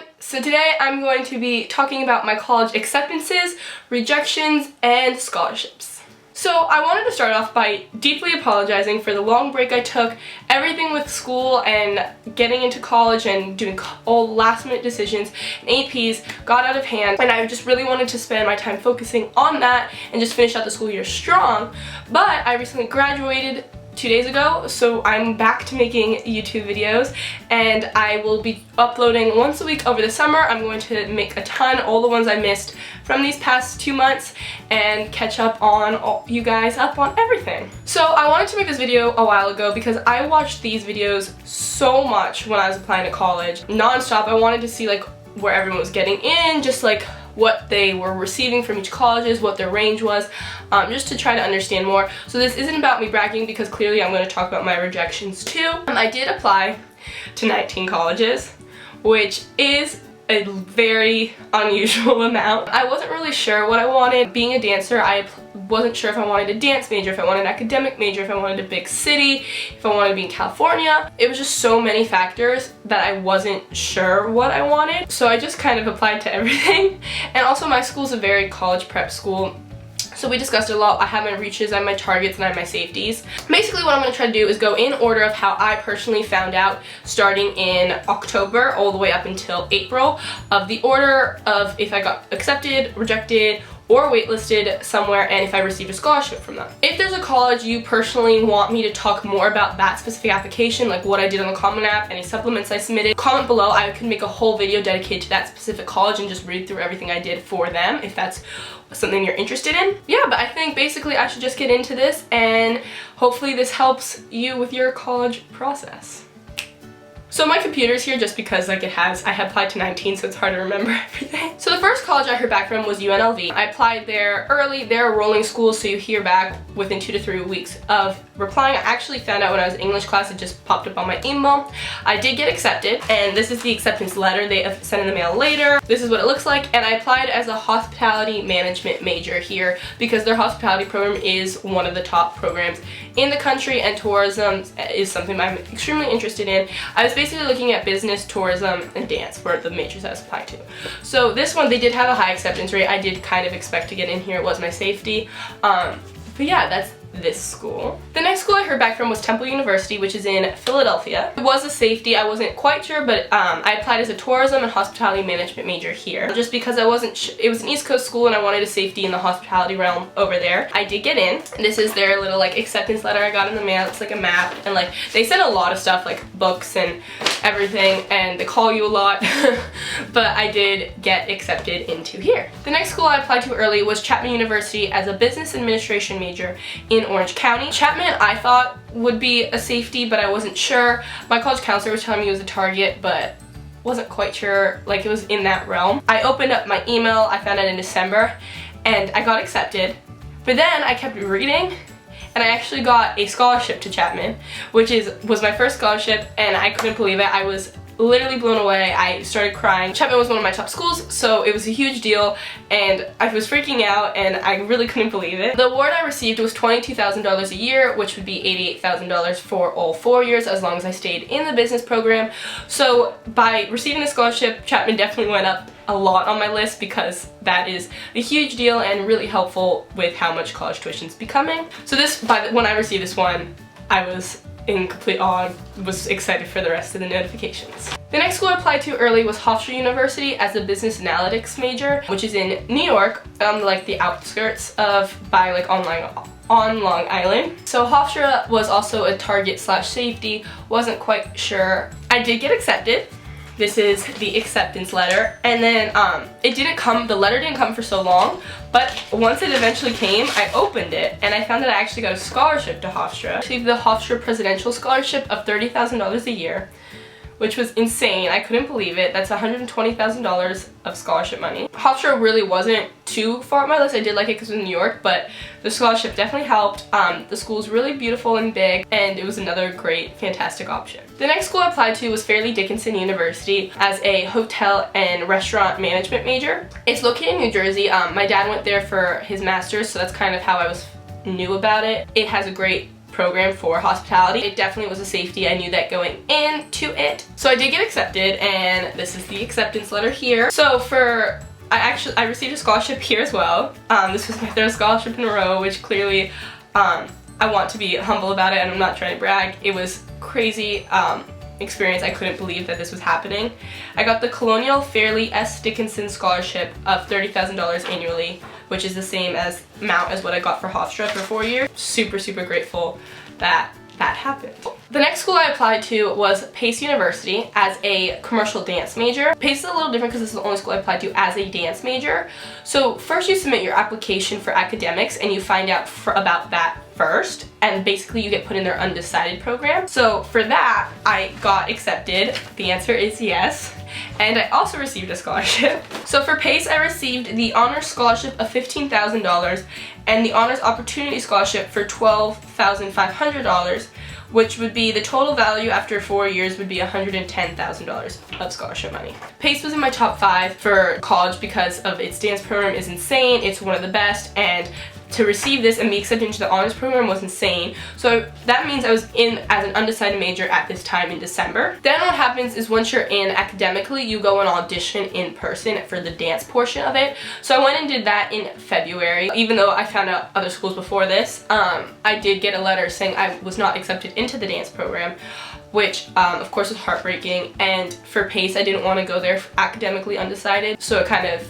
everyone! So today I'm going to be talking about my college acceptances, rejections, and scholarships. So I wanted to start off by deeply apologizing for the long break I took. Everything with school and getting into college and doing all last minute decisions and APs got out of hand, and I just really wanted to spend my time focusing on that and just finish out the school year strong. But I recently graduated 2 days ago, so I'm back to making YouTube videos, and I will be uploading once a week over the summer. I'm going to make a ton, all the ones I missed from these past 2 months, and catch up on you guys up on everything. So I wanted to make this video a while ago because I watched these videos so much when I was applying to college, non-stop. I wanted to see like where everyone was getting in, just like what they were receiving from each colleges, what their range was, just to try to understand more. So this isn't about me bragging because clearly I'm going to talk about my rejections too. I did apply to 19 colleges, which is a very unusual amount. I wasn't really sure what I wanted. Being a dancer, I wasn't sure if I wanted a dance major, if I wanted an academic major, if I wanted a big city, if I wanted to be in California. It was just so many factors that I wasn't sure what I wanted. So I just kind of applied to everything. And also my school's a very college prep school, so we discussed it a lot. I have my reaches, I have my targets, and I have my safeties. Basically what I'm going to try to do is go in order of how I personally found out, starting in October all the way up until April, of the order of if I got accepted, rejected, or waitlisted somewhere, and if I received a scholarship from them. If there's a college you personally want me to talk more about that specific application, like what I did on the Common App, any supplements I submitted, comment below. I can make a whole video dedicated to that specific college and just read through everything I did for them if that's something you're interested in. Yeah, but I think basically I should just get into this, and hopefully this helps you with your college process. So my computer's here just because like I had applied to 19, so it's hard to remember everything. So the first college I heard back from was UNLV. I applied there early. They're a rolling school, so you hear back within 2 to 3 weeks of replying. I actually found out when I was in English class, it just popped up on my email. I did get accepted, and this is the acceptance letter they sent in the mail later. This is what it looks like, and I applied as a hospitality management major here because their hospitality program is one of the top programs in the country, and tourism is something I'm extremely interested in. I was basically looking at business, tourism, and dance were the majors I was applied to. So this one, they did have a high acceptance rate. I did kind of expect to get in here. It was my safety. But yeah, that's this school. The next school I heard back from was Temple University, which is in Philadelphia. It was a safety. I wasn't quite sure, but I applied as a tourism and hospitality management major here just because I wasn't it was an East Coast school and I wanted a safety in the hospitality realm over there. I did get in. This is their little like acceptance letter I got in the mail. It's like a map, and like they sent a lot of stuff like books and everything, and they call you a lot. But I did get accepted into here. The next school I applied to early was Chapman University as a business administration major in Orange County. Chapman I thought would be a safety, but I wasn't sure. My college counselor was telling me it was a target, but wasn't quite sure, like it was in that realm. I opened up my email, I found it in December, and I got accepted. But then I kept reading, and I actually got a scholarship to Chapman, which was my first scholarship, and I couldn't believe it. I was literally blown away. I started crying. Chapman was one of my top schools, so it was a huge deal, and I was freaking out, and I really couldn't believe it. The award I received was $22,000 a year, which would be $88,000 for all 4 years as long as I stayed in the business program. So by receiving the scholarship, Chapman definitely went up a lot on my list because that is a huge deal and really helpful with how much college tuition is becoming. So when I received this one, I was in complete awe, was excited for the rest of the notifications. The next school I applied to early was Hofstra University as a business analytics major, which is in New York, on like the outskirts of on Long Island. So Hofstra was also a target / safety, wasn't quite sure. I did get accepted. This is the acceptance letter, and then the letter didn't come for so long, but once it eventually came, I opened it, and I found that I actually got a scholarship to Hofstra. I received the Hofstra Presidential Scholarship of $30,000 a year, which was insane. I couldn't believe it. That's $120,000 of scholarship money. Hofstra really wasn't too far on my list. I did like it because it was in New York, but the scholarship definitely helped. The school's really beautiful and big, and it was another great, fantastic option. The next school I applied to was Fairleigh Dickinson University as a hotel and restaurant management major. It's located in New Jersey. My dad went there for his master's, so that's kind of how I knew about it. It has a great program for hospitality. It definitely was a safety. I knew that going into it. So I did get accepted, and this is the acceptance letter here. So I received a scholarship here as well. This was my 3rd scholarship in a row, which clearly I want to be humble about it, and I'm not trying to brag. It was crazy experience. I couldn't believe that this was happening. I got the Colonial Fairleigh S. Dickinson scholarship of $30,000 annually, which is the same amount as what I got for Hofstra for 4 years. Super, super grateful that that happened. The next school I applied to was Pace University as a commercial dance major. Pace is a little different because this is the only school I applied to as a dance major. So first you submit your application for academics and you find out about that first, and basically you get put in their undecided program. So for that, I got accepted. The answer is yes. And I also received a scholarship. So for PACE, I received the Honors Scholarship of $15,000 and the Honors Opportunity Scholarship for $12,500, which would be the total value after 4 years would be $110,000 of scholarship money. PACE was in my top 5 for college because of its dance program is insane. It's one of the best, and to receive this and be accepted into the honors program was insane. So that means I was in as an undecided major at this time in December. Then what happens is once you're in academically, you go and audition in person for the dance portion of it. So I went and did that in February. Even though I found out other schools before this, I did get a letter saying I was not accepted into the dance program, which of course was heartbreaking. And for PACE, I didn't want to go there academically undecided, so it kind of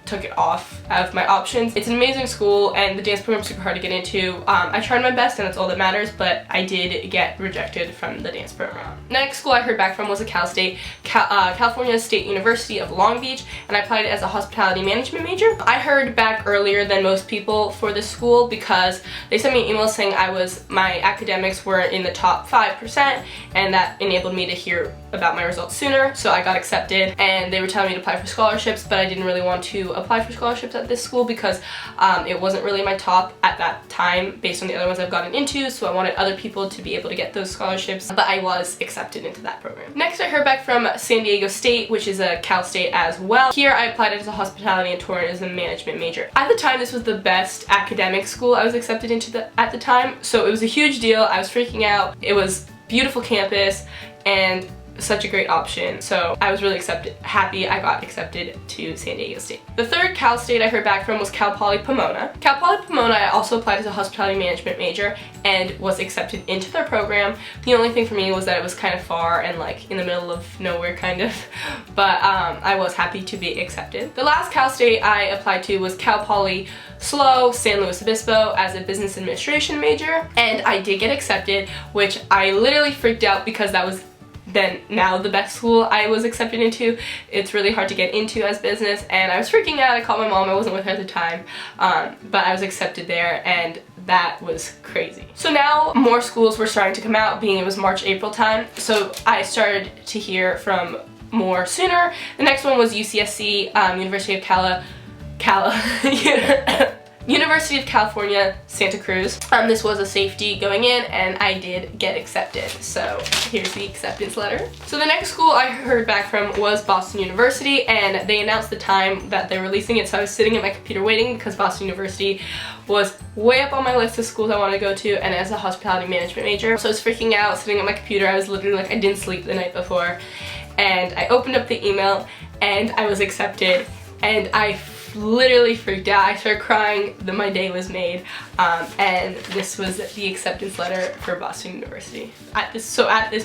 took it off of my options. It's an amazing school and the dance program is super hard to get into. I tried my best and that's all that matters, but I did get rejected from the dance program. Next school I heard back from was a Cal State, California State University of Long Beach, and I applied as a hospitality management major. I heard back earlier than most people for this school because they sent me an email saying my academics were in the top 5%, and that enabled me to hear about my results sooner, so I got accepted. And they were telling me to apply for scholarships, but I didn't really want to apply for scholarships at this school because it wasn't really my top at that time based on the other ones I've gotten into, so I wanted other people to be able to get those scholarships, but I was accepted into that program. Next I heard back from San Diego State, which is a Cal State as well. Here I applied as a hospitality and tourism management major. At the time this was the best academic school I was accepted into at the time, so it was a huge deal. I was freaking out. It was beautiful campus and such a great option, so I was really happy I got accepted to San Diego State. The third Cal State I heard back from was Poly Pomona. Poly Pomona I also applied as a hospitality management major and was accepted into their program. The only thing for me was that it was kind of far and like in the middle of nowhere kind of, but I was happy to be accepted. The last Cal State I applied to was Cal Poly SLO, San Luis Obispo, as a business administration major, and I did get accepted, which I literally freaked out because that was now the best school I was accepted into. It's really hard to get into as business, and I was freaking out. I called my mom. I wasn't with her at the time, but I was accepted there, and that was crazy. So now more schools were starting to come out, being it was March, April time, so I started to hear from more sooner. The next one was UCSC, University of California, Santa Cruz. This was a safety going in, and I did get accepted. So here's the acceptance letter. So the next school I heard back from was Boston University, and they announced the time that they're releasing it, so I was sitting at my computer waiting because Boston University was way up on my list of schools I want to go to, and as a hospitality management major. So I was freaking out, sitting at my computer. I was literally like, I didn't sleep the night before, and I opened up the email and I was accepted, and I literally freaked out. I started crying that my day was made, and this was the acceptance letter for Boston University. At this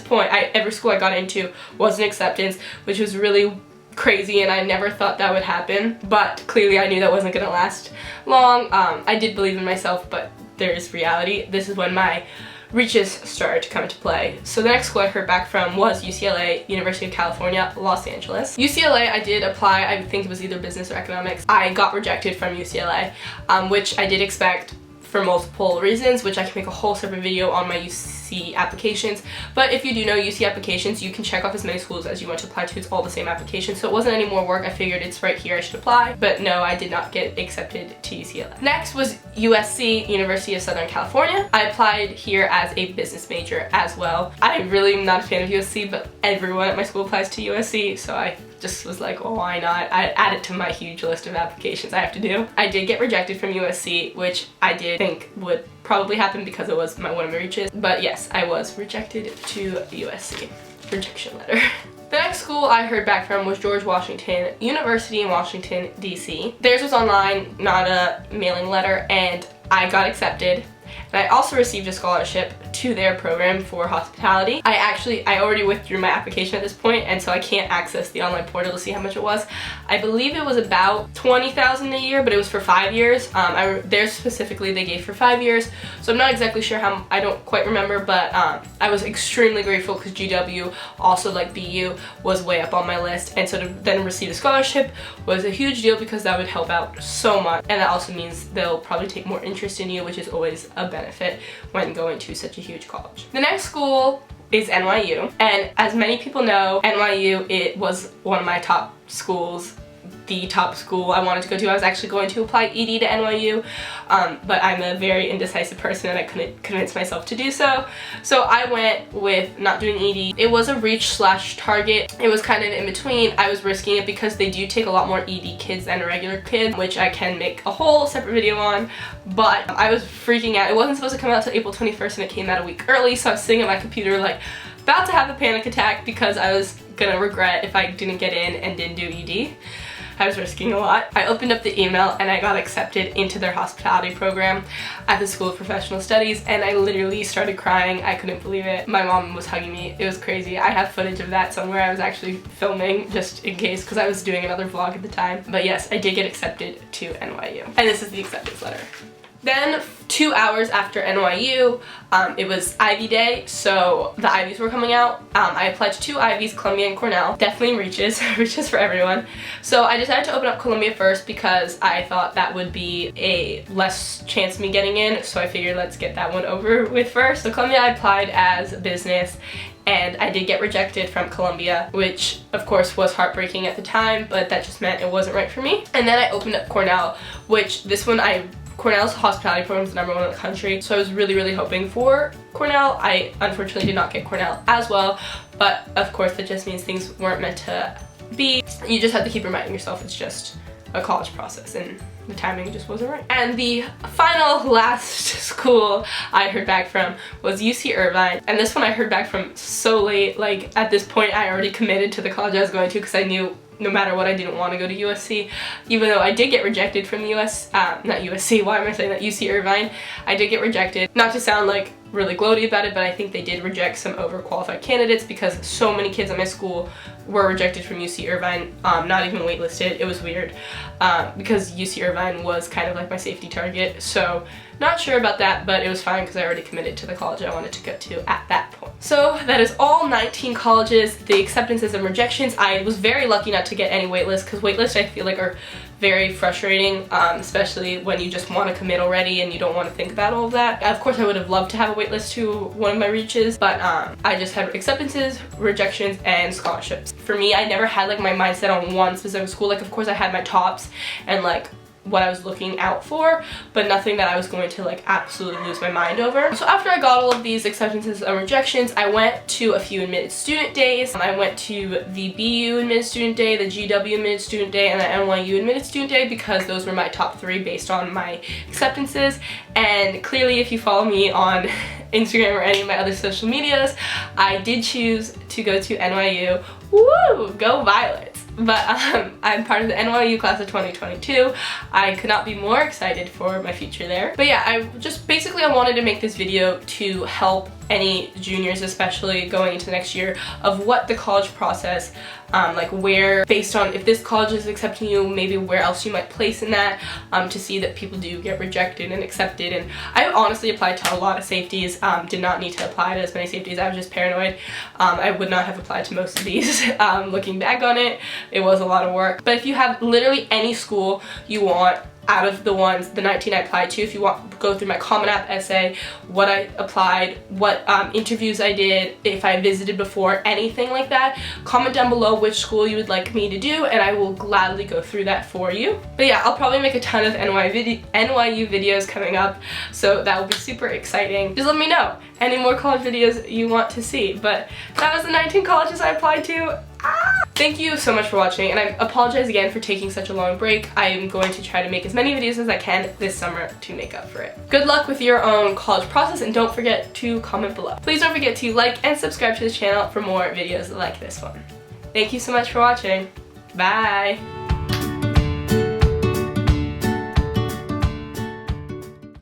point, every school I got into was an acceptance, which was really crazy, and I never thought that would happen, but clearly I knew that wasn't gonna last long. I did believe in myself, but there's reality. This is when my reaches started to come into play. So the next school I heard back from was UCLA, University of California, Los Angeles. UCLA, I did apply. I think it was either business or economics. I got rejected from UCLA, which I did expect for multiple reasons, which I can make a whole separate video on my UC applications. But if you do know UC applications, you can check off as many schools as you want to apply to. It's all the same application, so it wasn't any more work. I figured it's right here, I should apply. But no, I did not get accepted to UCLA. Next was USC, University of Southern California. I applied here as a business major as well. I really am not a fan of USC, but everyone at my school applies to USC, so I just was like, well, why not? I add it to my huge list of applications I have to do. I did get rejected from USC, which I did think would probably happen because it was one of my reaches. But yes, I was rejected to USC. Rejection letter. The next school I heard back from was George Washington University in Washington, D.C. Theirs was online, not a mailing letter, and I got accepted. And I also received a scholarship to their program for hospitality. I already withdrew my application at this point, and so I can't access the online portal to see how much it was. I believe it was about $20,000 a year, but it was for 5 years. Theirs specifically they gave for 5 years, so I'm not exactly sure how, I don't quite remember, but I was extremely grateful because GW, also like BU, was way up on my list, and so to then receive a scholarship was a huge deal because that would help out so much, and that also means they'll probably take more interest in you, which is always a benefit when going to such a huge college. The next school is NYU, and as many people know, NYU, it was one of my top schools, the top school I wanted to go to. I was actually going to apply ED to NYU, but I'm a very indecisive person and I couldn't convince myself to do so. So I went with not doing ED. It was a reach/target. It was kind of in between. I was risking it because they do take a lot more ED kids than a regular kid, which I can make a whole separate video on, but I was freaking out. It wasn't supposed to come out until April 21st and it came out a week early, so I was sitting at my computer like about to have a panic attack because I was gonna regret if I didn't get in and didn't do ED. I was risking a lot. I opened up the email and I got accepted into their hospitality program at the School of Professional Studies, and I literally started crying. I couldn't believe it. My mom was hugging me. It was crazy. I have footage of that somewhere. I was actually filming just in case because I was doing another vlog at the time. But yes, I did get accepted to NYU. And this is the acceptance letter. Then 2 hours after NYU, it was Ivy Day, so the Ivies were coming out. I applied to 2 Ivies, Columbia and Cornell. Definitely reaches for everyone. So I decided to open up Columbia first because I thought that would be a less chance of me getting in, so I figured let's get that one over with first. So Columbia I applied as business, and I did get rejected from Columbia, which of course was heartbreaking at the time, but that just meant it wasn't right for me. And then I opened up Cornell, which this one Cornell's hospitality program is the #1 in the country, so I was really hoping for Cornell. I unfortunately did not get Cornell as well, but of course that just means things weren't meant to be. You just have to keep reminding yourself it's just a college process, and the timing just wasn't right. And the last school I heard back from was UC Irvine, and this one I heard back from so late. Like at this point I already committed to the college I was going to because I knew no matter what I didn't want to go to USC, even though I did get rejected from not USC, why am I saying that, UC Irvine. I did get rejected, not to sound like really gloaty about it, but I think they did reject some overqualified candidates because so many kids at my school were rejected from UC Irvine, not even waitlisted. It was weird because UC Irvine was kind of like my safety target, so not sure about that, but it was fine because I already committed to the college I wanted to go to at that point. So that is all 19 colleges, the acceptances and rejections. I was very lucky not to get any waitlist because waitlists I feel like are very frustrating, especially when you just want to commit already and you don't want to think about all of that. Of course I would have loved to have a waitlist to one of my reaches, but I just had acceptances, rejections, and scholarships. For me, I never had like my mindset on one specific school. Like of course I had my tops and like what I was looking out for, but nothing that I was going to like absolutely lose my mind over. So after I got all of these acceptances and rejections, I went to a few admitted student days. I went to the BU admitted student day, the GW admitted student day, and the NYU admitted student day because those were my top 3 based on my acceptances. And clearly if you follow me on Instagram or any of my other social medias, I did choose to go to NYU. Woo! Go Violets! But I'm part of the NYU class of 2022. I could not be more excited for my future there. But yeah, I wanted to make this video to help any juniors, especially going into next year, of what the college process, like where, based on if this college is accepting you, maybe where else you might place in that, to see that people do get rejected and accepted. And I honestly applied to a lot of safeties, did not need to apply to as many safeties. I was just paranoid. I would not have applied to most of these. Looking back on it, it was a lot of work. But if you have literally any school you want, out of the 19 I applied to, if you want to go through my Common App essay, what I applied, what interviews I did, if I visited before, anything like that, comment down below which school you would like me to do and I will gladly go through that for you. But yeah, I'll probably make a ton of NYU videos coming up, so that will be super exciting. Just let me know any more college videos you want to see. But that was the 19 colleges I applied to. Thank you so much for watching, and I apologize again for taking such a long break. I am going to try to make as many videos as I can this summer to make up for it. Good luck with your own college process, and don't forget to comment below. Please don't forget to like and subscribe to this channel for more videos like this one. Thank you so much for watching. Bye!